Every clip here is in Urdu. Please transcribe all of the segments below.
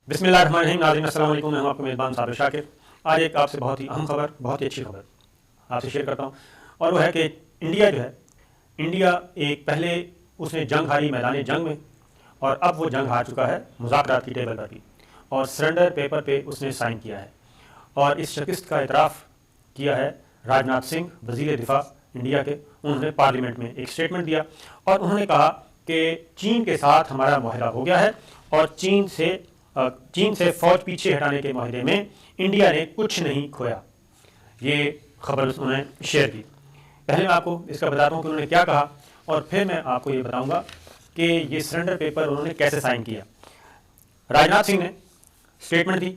بسم اللہ الرحمن الرحیم. ناظرین السلام علیکم. میں ہوں آپ کا میزبان صابر شاکر. آج ایک آپ سے بہت ہی اہم خبر، بہت ہی اچھی خبر آپ سے شیئر کرتا ہوں، اور وہ ہے کہ انڈیا جو ہے، انڈیا ایک پہلے اس نے جنگ ہاری میدان جنگ میں، اور اب وہ جنگ ہار چکا ہے مذاکرات کی ٹیبل پر بھی، اور سرنڈر پیپر پہ اس نے سائن کیا ہے. اور اس شکست کا اعتراف کیا ہے راجناتھ سنگھ، وزیر دفاع انڈیا کے. انہوں نے پارلیمنٹ میں ایک اسٹیٹمنٹ دیا اور انہوں نے کہا کہ چین کے ساتھ ہمارا معاہدہ ہو گیا ہے، اور چین سے فوج پیچھے ہٹانے کے معاہدے میں انڈیا نے کچھ نہیں کھویا. یہ خبر انہوں نے شیئر کی. پہلے میں آپ کو اس کا بتاتا ہوں کہ انہوں نے کیا کہا، اور پھر میں آپ کو یہ بتاؤں گا کہ یہ سرنڈر پیپر انہوں نے کیسے سائن کیا. راجناتھ سنگھ نے اسٹیٹمنٹ دی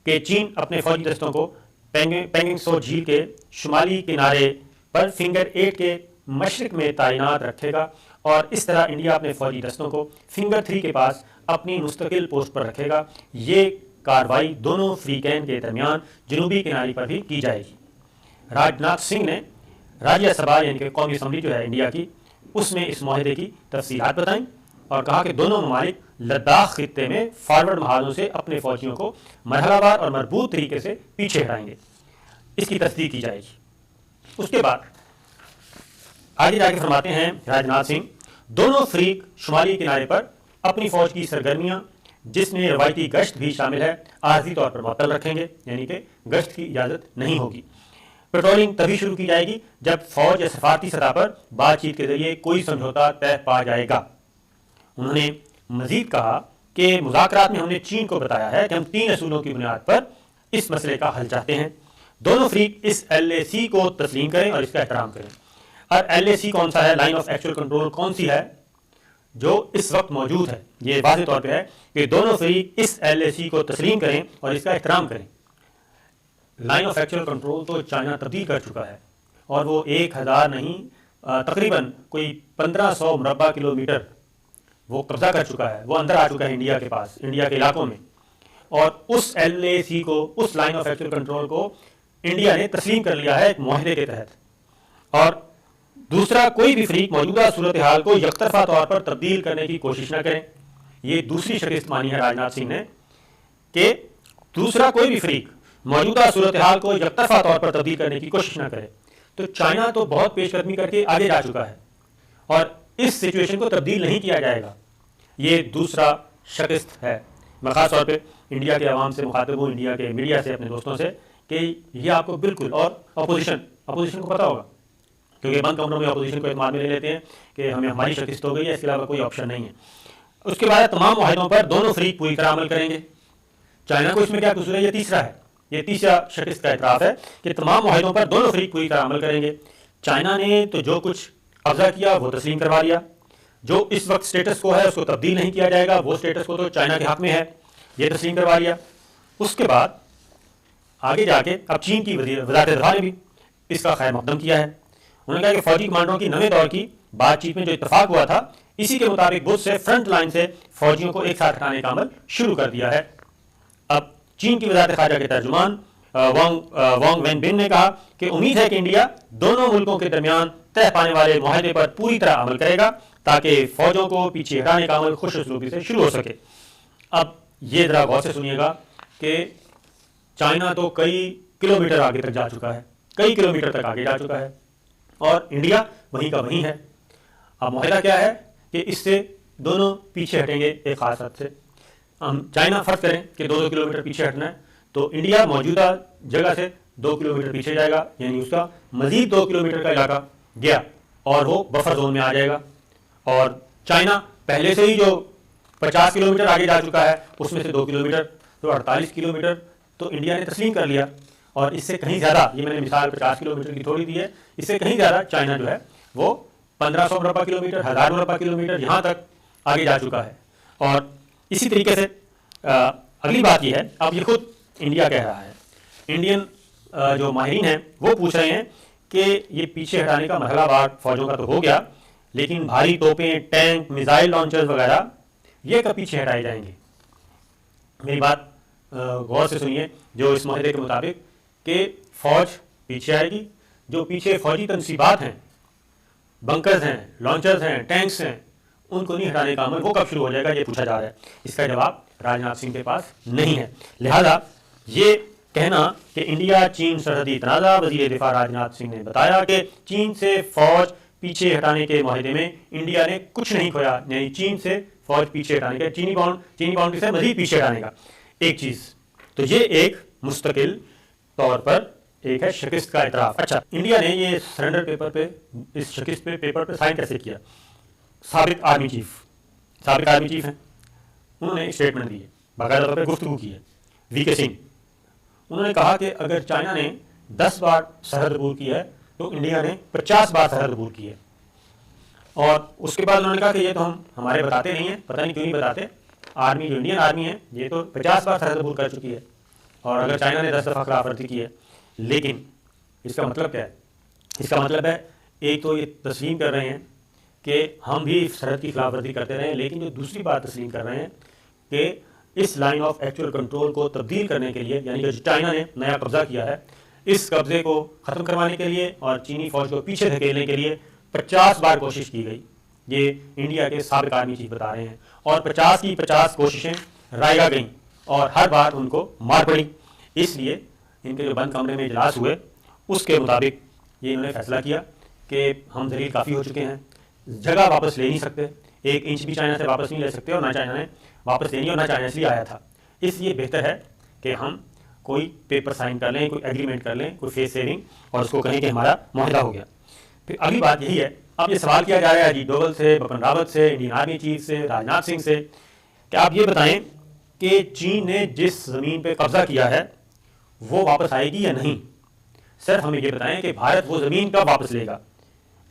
کہ چین اپنے فوجی دستوں کو پینگنگ سو جھیل کے شمالی کنارے پر فنگر 8 کے مشرق میں تعینات رکھے گا، اور اس طرح انڈیا اپنے فوجی دستوں کو فنگر 3 کے پاس اپنی مستقل پوسٹ پر رکھے گا. یہ کارروائی دونوں فریقین کے درمیان جنوبی کنارے پر بھی کی جائے گی. راجناتھ سنگھ نے راجیہ سبھا یعنی کہ قومی اسمبلی جو ہے انڈیا کی، اس میں اس معاہدے کی تفصیلات بتائیں اور کہا کہ دونوں ممالک لداخ خطے میں فارورڈ محاذوں سے اپنے فوجیوں کو مرحلہ وار اور مربوط طریقے سے پیچھے ہٹائیں گے. اس کی تصدیق کی جائے گی. اس کے بعد آگے جا کے فرماتے ہیں راجناتھ سنگھ، دونوں فریق شمالی کنارے پر اپنی فوج کی سرگرمیاں، جس میں روایتی گشت بھی شامل ہے، عارضی طور پر معطل رکھیں گے، یعنی کہ گشت کی اجازت نہیں ہوگی. پیٹرولنگ تبھی شروع کی جائے گی جب فوج یا سفارتی سطح پر بات چیت کے ذریعے کوئی سمجھوتا طے پا جائے گا. انہوں نے مزید کہا کہ مذاکرات میں ہم نے چین کو بتایا ہے کہ ہم 3 اصولوں کی بنیاد پر اس مسئلے کا حل چاہتے ہیں. دونوں فریق اس LAC کو تسلیم کریں اور اس کا احترام کریں. اور LAC کون سا ہے، لائن آف ایکچوئل کنٹرول کون سی ہے جو اس وقت موجود ہے، یہ واضح طور پہ ہے کہ دونوں فریق اس LAC کو تسلیم کریں اور اس کا احترام کریں. لائن آف ایکچوئل کنٹرول تو چائنا تبدیل کر چکا ہے، اور وہ 1000 نہیں، تقریباً کوئی 1500 مربع کلومیٹر وہ قبضہ کر چکا ہے، وہ اندر آ چکا ہے انڈیا کے پاس، انڈیا کے علاقوں میں. اور اس LAC کو، اس لائن آف ایکچوئل کنٹرول کو انڈیا نے تسلیم کر لیا ہے ایک معاہدے کے تحت. اور دوسرا کوئی بھی فریق موجودہ صورتحال کو یک طرفہ طور پر تبدیل کرنے کی کوشش نہ کریں. یہ دوسری شکست مانی ہے راجناتھ سنگھ نے کہ دوسرا کوئی بھی فریق موجودہ صورتحال کو یک طرفہ طور پر تبدیل کرنے کی کوشش نہ کرے. تو چائنا تو بہت پیش قدمی کر کے آگے جا چکا ہے، اور اس سچویشن کو تبدیل نہیں کیا جائے گا. یہ دوسرا شکست ہے. میں خاص طور پہ انڈیا کے عوام سے مخاطب ہوں، انڈیا کے میڈیا سے، اپنے دوستوں سے، کہ یہ آپ کو بالکل، اور اپوزیشن کو پتہ ہوگا، کیونکہ بند کمروں میں اپوزیشن کو اعتماد میں لے لیتے ہیں کہ ہماری شکست ہو گئی ہے، اس کے علاوہ کوئی آپشن نہیں ہے. اس کے بعد تمام معاہدوں پر دونوں فریق پوری طرح عمل کریں گے. چائنا کو اس میں کیا قصور ہے؟ یہ تیسرا ہے، یہ تیسرا شکست کا اعتراف ہے کہ تمام معاہدوں پر دونوں فریق پوری طرح عمل کریں گے. چائنا نے تو جو کچھ قبضہ کیا وہ تسلیم کروا لیا. جو اس وقت سٹیٹس کو ہے اس کو تبدیل نہیں کیا جائے گا، وہ سٹیٹس کو تو چائنا کے حق میں ہے، یہ تسلیم کروا لیا. اس کے بعد آگے جا کے اب چین کی وزارت دفاع نے بھی اس کا خیر مقدم کیا ہے. انہوں نے کہا کہ فوجی کمانڈروں کی نویں دور کی بات چیت میں جو اتفاق ہوا تھا، اسی کے مطابق بدھ سے فرنٹ لائن سے فوجیوں کو ایک ساتھ ہٹانے کا عمل شروع کر دیا ہے. اب چین کی وزارت خارجہ کے ترجمان وانگ وین بن نے کہا کہ امید ہے کہ انڈیا دونوں ملکوں کے درمیان طے پانے والے معاہدے پر پوری طرح عمل کرے گا تاکہ فوجوں کو پیچھے ہٹانے کا عمل خوش اسلوبی سے شروع ہو سکے. اب یہ ذرا غور سے سنیے گا کہ چائنا تو کئی کلومیٹر آگے تک جا چکا ہے، کئی کلومیٹر تک آگے جا چکا ہے، اور انڈیا وہیں کا وہیں ہے. اب معاہدہ کیا ہے کہ اس سے دونوں پیچھے ہٹیں گے ایک خاص حد سے. ہم چائنا فرض کریں کہ 2 کلومیٹر پیچھے ہٹنا ہے، تو انڈیا موجودہ جگہ سے 2 کلومیٹر پیچھے جائے گا، یعنی اس کا مزید 2 کلومیٹر کا علاقہ گیا، اور وہ بفر زون میں آ جائے گا. اور چائنا پہلے سے ہی جو 50 کلومیٹر آگے جا چکا ہے، اس میں سے 2 کلومیٹر، تو 48 کلومیٹر تو انڈیا نے تسلیم کر لیا. اور اس سے کہیں زیادہ، یہ میں نے مثال 50 کلومیٹر کی تھوڑی دی ہے، اس سے کہیں زیادہ چائنا جو ہے وہ 1500 مربع کلومیٹر، 1000 مربع کلومیٹر یہاں تک آگے جا چکا ہے. اور اسی طریقے سے اگلی بات یہ ہے، اب یہ خود انڈیا کہہ رہا ہے، انڈین جو ماہرین ہیں وہ پوچھ رہے ہیں کہ یہ پیچھے ہٹانے کا مرحلہ وار فوجوں کا تو ہو گیا، لیکن بھاری توپیں، ٹینک، میزائل لانچرز وغیرہ یہ کب پیچھے ہٹائے جائیں گے؟ میری بات غور سے سنیے. جو اس معاہدے کے مطابق کہ فوج پیچھے آئے گی، جو پیچھے فوجی تنصیبات ہیں، بنکرز ہیں، لانچرز ہیں، ٹینکس ہیں، ان کو نہیں ہٹانے کا عمل وہ کب شروع ہو جائے گا، یہ پوچھا جا رہا ہے۔ اس کا جواب راجناتھ سنگھ کے پاس نہیں ہے۔ لہذا یہ کہنا کہ انڈیا چین سرحدی تنازع، وزیر دفاع راجناتھ سنگھ نے بتایا کہ چین سے فوج پیچھے ہٹانے کے معاہدے میں انڈیا نے کچھ نہیں کھویا، یعنی چین سے فوج پیچھے ہٹانے کا، چینی باؤنڈری سے مزید پیچھے ہٹانے کا ایک چیز، تو یہ ایک مستقل طور پر ایک ہے شکست کا اعتراف۔ اچھا، انڈیا نے یہ سرنڈر پیپر پہ، اس شکست پہ پیپر پہ سائن کیسے کیا؟ سابق آرمی چیف ہیں، انہوں نے اسٹیٹمنٹ دی ہے، باقاعدہ طور پہ گفتگو کی ہے، وی کے سنگھ۔ انہوں نے کہا کہ اگر چائنا نے 10 بار سرحد عبور کی ہے تو انڈیا نے 50 بار سرحد عبور کی ہے۔ اور اس کے بعد انہوں نے کہا کہ یہ تو ہمارے بتاتے نہیں ہیں، پتہ نہیں کیوں نہیں بتاتے، آرمی جو انڈین آرمی ہے یہ تو 50 بار سرحد عبور کر چکی ہے، اور اگر چائنا نے 10 دفعہ خلاف ورزی کی ہے۔ لیکن اس کا مطلب کیا ہے؟ اس کا مطلب ہے ایک تو یہ تسلیم کر رہے ہیں کہ ہم بھی سرحد کی خلاف ورزی کرتے رہے ہیں، لیکن جو دوسری بات تسلیم کر رہے ہیں کہ اس لائن آف ایکچوئل کنٹرول کو تبدیل کرنے کے لیے، یعنی کہ چائنا نے نیا قبضہ کیا ہے، اس قبضے کو ختم کروانے کے لیے اور چینی فوج کو پیچھے دھکیلنے کے لیے 50 بار کوشش کی گئی۔ یہ انڈیا کے سابق آرمی چیف بتا رہے ہیں، اور 50 کی 50 کوششیں رائگاں گئیں اور ہر بار ان کو مار پڑی۔ اس لیے ان کے جو بند کمرے میں اجلاس ہوئے اس کے مطابق یہ انہوں نے فیصلہ کیا کہ ہم ذلیل کافی ہو چکے ہیں، جگہ واپس لے نہیں سکتے، 1 انچ بھی چائنا سے واپس نہیں لے سکتے، اور نہ چائنا نے واپس لینی اور نہ چائنا اس لیے آیا تھا۔ اس لیے بہتر ہے کہ ہم کوئی پیپر سائن کر لیں، کوئی ایگریمنٹ کر لیں، کوئی فیس سیونگ، اور اس کو کہیں کہ ہمارا معاہدہ ہو گیا۔ پھر اگلی بات یہی ہے، اب یہ سوال کیا جا رہا ہے اجیت ڈوبھل سے، بپن راوت سے، انڈین آرمی چیف سے، راجناتھ سنگھ سے، کہ آپ یہ بتائیں کہ چین نے جس زمین پہ قبضہ کیا ہے وہ واپس آئے گی یا نہیں؟ صرف ہمیں یہ بتائیں کہ بھارت وہ زمین کب واپس لے گا،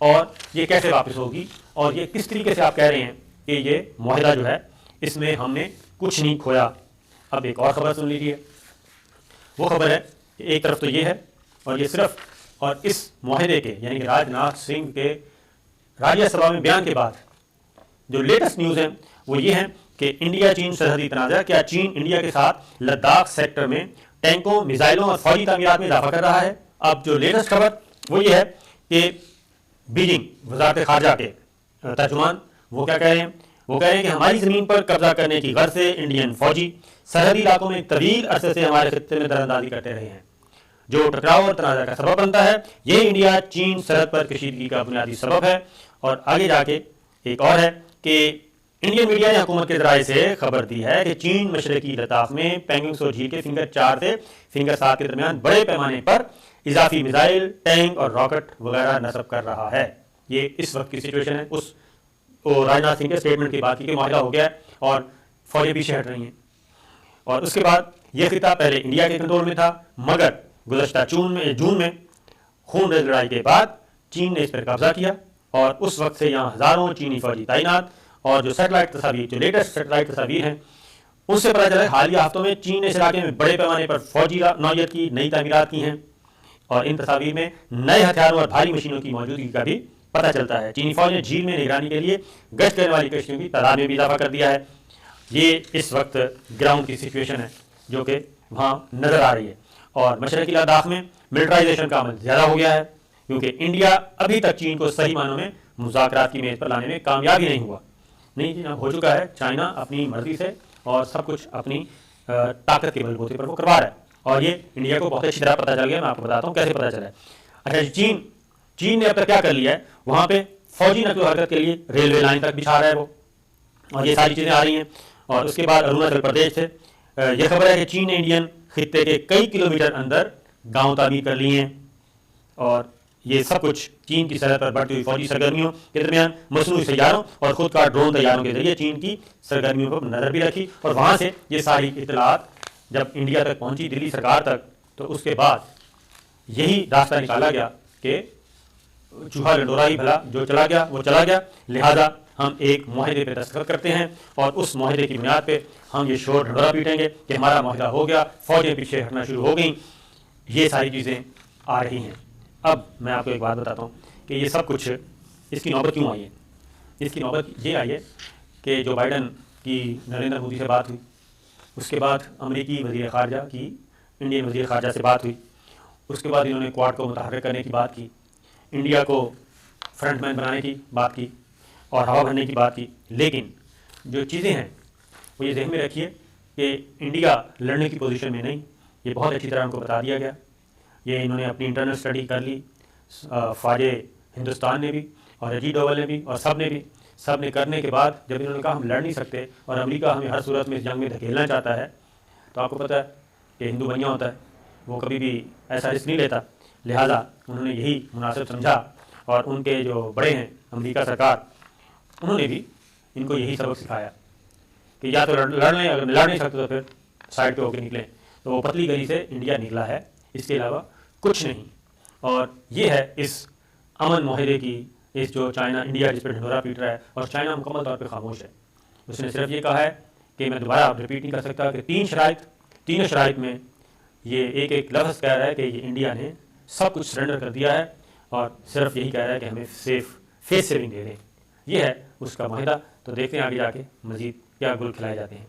اور یہ کیسے واپس ہوگی، اور یہ کس طریقے سے آپ کہہ رہے ہیں کہ یہ معاہدہ جو ہے اس میں ہم نے کچھ نہیں کھویا۔ اب ایک اور خبر سن لیجیے، وہ خبر ہے کہ ایک طرف تو یہ ہے، اور یہ صرف اور اس معاہدے کے یعنی کہ راجناتھ سنگھ کے راجیہ سبھا میں بیان کے بعد جو لیٹسٹ نیوز ہیں وہ یہ ہیں کہ انڈیا چین سرحدی تنازع، کیا چین انڈیا کے ساتھ لداخ سیکٹر میں ٹینکوں، میزائلوں اور فوجی تعمیرات میں اضافہ کر رہا ہے۔ اب جو لیٹسٹ خبر وہ یہ ہے کہ بیجنگ وزارت خارجہ کے ترجمان وہ کیا کہہ رہے ہیں؟ وہ کہہ رہے ہیں کہ ہماری زمین پر قبضہ کرنے کی غرض سے انڈین فوجی سرحدی علاقوں میں طویل عرصے سے ہمارے خطے میں دراندازی کرتے رہے ہیں، جو ٹکراؤ اور تنازع کا سبب بنتا ہے۔ یہ انڈیا چین سرحد پر کشیدگی کا بنیادی سبب ہے۔ اور آگے جا کے ایک اور ہے کہ انڈین میڈیا نے حکومت کے ذرائع سے خبر دی ہے کہ چین مشرقی لداخ میں پینگونگ سو جھیل کے فنگر 4 سے فنگر 7 کے درمیان بڑے پیمانے پر اضافی میزائل، ٹینک اور راکٹ وغیرہ نصب کر رہا ہے۔ یہ اس وقت کی سچویشن ہے، اس راجناتھ سنگھ کے اسٹیٹمنٹ کے بعد کہ معاہدہ ہو گیا ہے اور فوجیں پیچھے ہٹ رہی ہیں۔ اور اس کے بعد یہ خطہ پہلے انڈیا کے کنٹرول میں تھا، مگر گزشتہ جون میں خون ریز لڑائی کے بعد چین نے اس پر قبضہ کیا، اور اس وقت سے یہاں ہزاروں چینی فوجی تعینات۔ اور جو سیٹلائٹ تصاویر، جو لیٹسٹ سیٹلائٹ تصاویر ہیں ان سے پتہ چلا ہے حالیہ ہفتوں میں چین نے اس علاقے میں بڑے پیمانے پر فوجی نوعیت کی نئی تعمیرات کی ہیں، اور ان تصاویر میں نئے ہتھیاروں اور بھاری مشینوں کی موجودگی کا بھی پتہ چلتا ہے۔ چینی فوج نے جھیل میں نگرانی کے لیے گشت کرنے والی کشتیوں کی تعداد میں بھی اضافہ کر دیا ہے۔ یہ اس وقت گراؤنڈ کی سچویشن ہے جو کہ وہاں نظر آ رہی ہے۔ اور مشرقی لداخ میں ملٹرائزیشن کا عمل زیادہ ہو گیا ہے، کیونکہ انڈیا ابھی تک چین کو صحیح معنوں میں مذاکرات کی میز پر لانے میں کامیاب ہی نہیں ہوا۔ نہیں ہو چکا ہے، چائنا اپنی مرضی سے اور سب کچھ اپنی طاقت کے بل بوتے پر وہ کروا رہا ہے، اور یہ انڈیا کو بہت اچھی طرح پتہ چل گیا۔ میں آپ کو بتاتا ہوں کیسے پتہ چلا ہے۔ اچھا، چین نے اب تک کیا کر لیا ہے، وہاں پہ فوجی نقل و حرکت کے لیے ریلوے لائن تک بچھا رہا ہے وہ، اور یہ ساری چیزیں آ رہی ہیں۔ اور اس کے بعد اروناچل پردیش سے یہ خبر ہے کہ چین نے انڈین خطے کے کئی کلومیٹر اندر گاؤں تعمیر کر لیے ہیں، اور یہ سب کچھ چین کی سرحد پر بڑھتی ہوئی فوجی سرگرمیوں کے درمیان مصنوعی سیاروں اور خود کار ڈرون طیاروں کے ذریعے چین کی سرگرمیوں پر نظر بھی رکھی، اور وہاں سے یہ ساری اطلاعات جب انڈیا تک پہنچی، دلی سرکار تک، تو اس کے بعد یہی راستہ نکالا گیا کہ چوہا لنڈورا ہی بھلا، جو چلا گیا وہ چلا گیا، لہذا ہم ایک معاہدے پہ دستخط کرتے ہیں، اور اس معاہدے کی بنیاد پہ ہم یہ شور ڈھنڈورا پیٹیں گے کہ ہمارا معاہدہ ہو گیا، فوجیں پیچھے ہٹنا شروع ہو گئیں۔ یہ ساری چیزیں آ رہی ہیں۔ اب میں آپ کو ایک بات بتاتا ہوں کہ یہ سب کچھ اس کی نوبت کیوں آئی ہے۔ اس کی نوبت یہ آئی ہے کہ جو بائیڈن کی نریندر مودی سے بات ہوئی، اس کے بعد امریکی وزیر خارجہ کی انڈین وزیر خارجہ سے بات ہوئی، اس کے بعد انہوں نے کواد کو متحرک کرنے کی بات کی، انڈیا کو فرنٹ مین بنانے کی بات کی، اور ہوا بھرنے کی بات کی، لیکن جو چیزیں ہیں وہ یہ ذہن میں رکھیے کہ انڈیا لڑنے کی پوزیشن میں نہیں، یہ بہت اچھی طرح ان کو بتا دیا گیا، یہ انہوں نے اپنی انٹرنل اسٹڈی کر لی، فوج ہندوستان نے بھی اور اجیت ڈوبھل نے بھی اور سب نے کرنے کے بعد جب انہوں نے کہا ہم لڑ نہیں سکتے اور امریکہ ہمیں ہر صورت میں اس جنگ میں دھکیلنا چاہتا ہے، تو آپ کو پتہ ہے کہ ہندو بنیا ہوتا ہے، وہ کبھی بھی ایسا رسک نہیں لیتا، لہٰذا انہوں نے یہی مناسب سمجھا، اور ان کے جو بڑے ہیں امریکہ سرکار، انہوں نے بھی ان کو یہی سبق سکھایا کہ یا تو لڑ لیں، اگر لڑ نہیں سکتے تو پھر سائڈ پہ ہو کے نکلیں، تو وہ پتلی گلی سے انڈیا نکلا ہے، اس کے علاوہ کچھ نہیں۔ اور یہ ہے اس امن معاہدے کی، اس جو چائنا انڈیا جس پہ ڈھنڈورا پیٹ رہا ہے، اور چائنا مکمل طور پہ خاموش ہے، اس نے صرف یہ کہا ہے کہ میں دوبارہ ریپیٹ نہیں کر سکتا کہ تینوں شرائط میں یہ ایک لفظ کہہ رہا ہے کہ یہ انڈیا نے سب کچھ سرنڈر کر دیا ہے، اور صرف یہی کہہ رہا ہے کہ ہمیں فیس سیونگ دے دیں، یہ ہے اس کا معاہدہ۔ تو دیکھتے ہیں آگے جا کے مزید کیا گل کھلائے جاتے ہیں۔